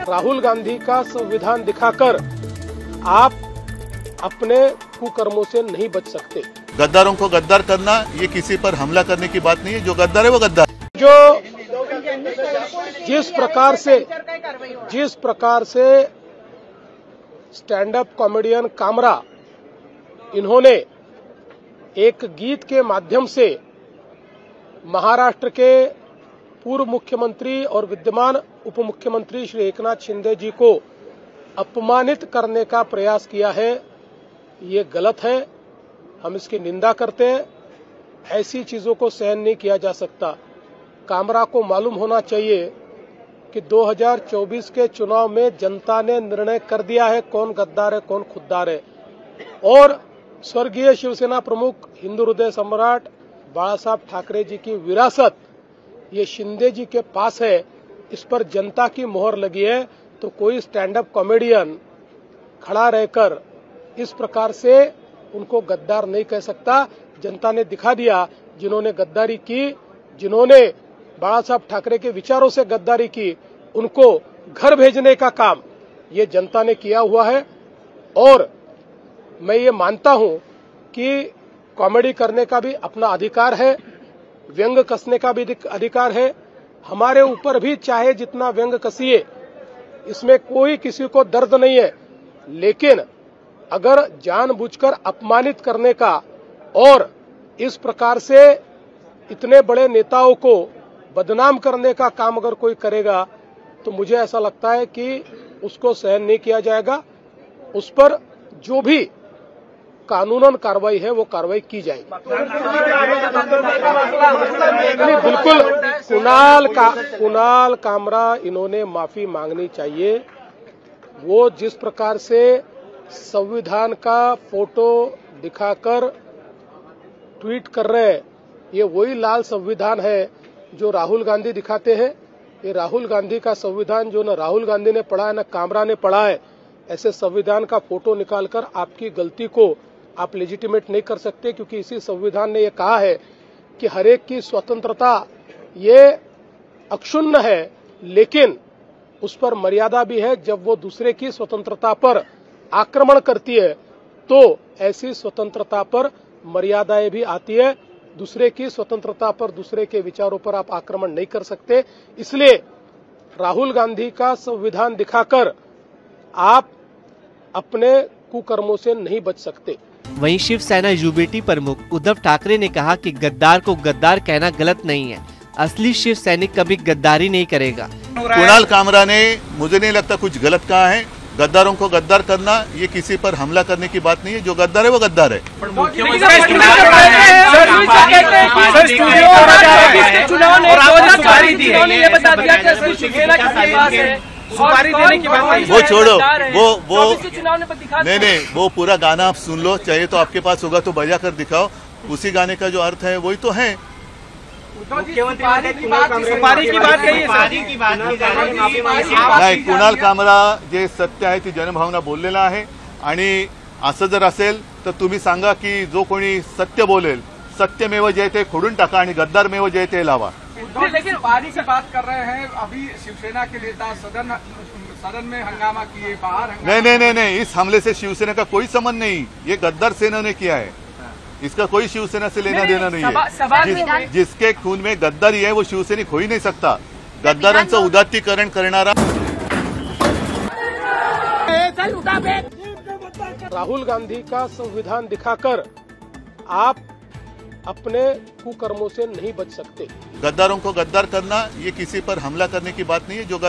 राहुल गांधी का संविधान दिखाकर आप अपने कुकर्मों से नहीं बच सकते। गद्दारों को गद्दार करना ये किसी पर हमला करने की बात नहीं है। जो गद्दार है वो गद्दार। जो जिस प्रकार से स्टैंड अप कॉमेडियन कामरा इन्होंने एक गीत के माध्यम से महाराष्ट्र के पूर्व मुख्यमंत्री और विद्यमान उप मुख्यमंत्री श्री एकनाथ शिंदे जी को अपमानित करने का प्रयास किया है, ये गलत है। हम इसकी निंदा करते हैं। ऐसी चीजों को सहन नहीं किया जा सकता। कामरा को मालूम होना चाहिए कि 2024 के चुनाव में जनता ने निर्णय कर दिया है कौन गद्दार है कौन खुद्दार है। और स्वर्गीय शिवसेना प्रमुख हिंदू हृदय सम्राट बाला साहब ठाकरे जी की विरासत ये शिंदे जी के पास है। इस पर जनता की मोहर लगी है। तो कोई स्टैंड अप कॉमेडियन खड़ा रहकर इस प्रकार से उनको गद्दार नहीं कह सकता। जनता ने दिखा दिया, जिन्होंने गद्दारी की, जिन्होंने बाला साहब ठाकरे के विचारों से गद्दारी की, उनको घर भेजने का काम ये जनता ने किया हुआ है। और मैं ये मानता हूं कि कॉमेडी करने का भी अपना अधिकार है, व्यंग कसने का भी अधिकार है। हमारे ऊपर भी चाहे जितना व्यंग कसिए, इसमें कोई किसी को दर्द नहीं है। लेकिन अगर जानबूझकर अपमानित करने का और इस प्रकार से इतने बड़े नेताओं को बदनाम करने का काम अगर कोई करेगा तो मुझे ऐसा लगता है कि उसको सहन नहीं किया जाएगा। उस पर जो भी कानूनन कार्रवाई है वो कार्रवाई की जाएगी। बिल्कुल कुणाल कामरा इन्होंने माफी मांगनी चाहिए। वो जिस प्रकार से संविधान का फोटो दिखाकर ट्वीट कर रहे हैं, ये वही लाल संविधान है जो राहुल गांधी दिखाते हैं। ये राहुल गांधी का संविधान जो न राहुल गांधी ने पढ़ा है न कामरा ने पढ़ा है। ऐसे संविधान का फोटो निकालकर आपकी गलती को आप लेजिटिमेट नहीं कर सकते, क्योंकि इसी संविधान ने यह कहा है कि हरेक की स्वतंत्रता ये अक्षुण्ण है, लेकिन उस पर मर्यादा भी है। जब वो दूसरे की स्वतंत्रता पर आक्रमण करती है तो ऐसी स्वतंत्रता पर मर्यादाएं भी आती है। दूसरे की स्वतंत्रता पर, दूसरे के विचारों पर आप आक्रमण नहीं कर सकते। इसलिए राहुल गांधी का संविधान दिखाकर आप अपने कुकर्मों से नहीं बच सकते। वहीं शिवसेना युवेटी प्रमुख उद्धव ठाकरे ने कहा कि गद्दार को गद्दार कहना गलत नहीं है। असली शिव सैनिक कभी गद्दारी नहीं करेगा। कुणाल कामरा ने मुझे नहीं लगता कुछ गलत कहा है। गद्दारों को गद्दार करना ये किसी पर हमला करने की बात नहीं है। जो गद्दार है वो गद्दार है। वो छोड़ो, वो नहीं, वो पूरा गाना आप सुन लो, चाहिए तो आपके पास होगा तो बजा कर दिखाओ। उसी गाने का जो अर्थ है वही तो है। नाही, कुणाल कामरा जे सत्य आहे ती जनभावना बोललेला आहे। आणि असं जर असेल तर तुम्ही सांगा की जो कोणी सत्य बोलेल, सत्यमेव जयते खोडून टाका आणि गद्दारमेव जयते लावा। लेकिन पारी की बात कर रहे हैं। अभी शिवसेना के नेता सदन में हंगामा किए, बाहर नहीं, इस हमले से शिवसेना का कोई संबंध नहीं। ये गद्दार सेना ने किया है। इसका कोई शिवसेना से लेना देना नहीं है। जिसके खून में गद्दारी है वो शिवसैनिक हो ही नहीं सकता। गद्दारांचं उदात्तीकरण करणारा राहुल गांधी का संविधान दिखाकर आप अपने कुकर्मों से नहीं बच सकते। गद्दारों को गद्दार करना ये किसी पर हमला करने की बात नहीं है। जो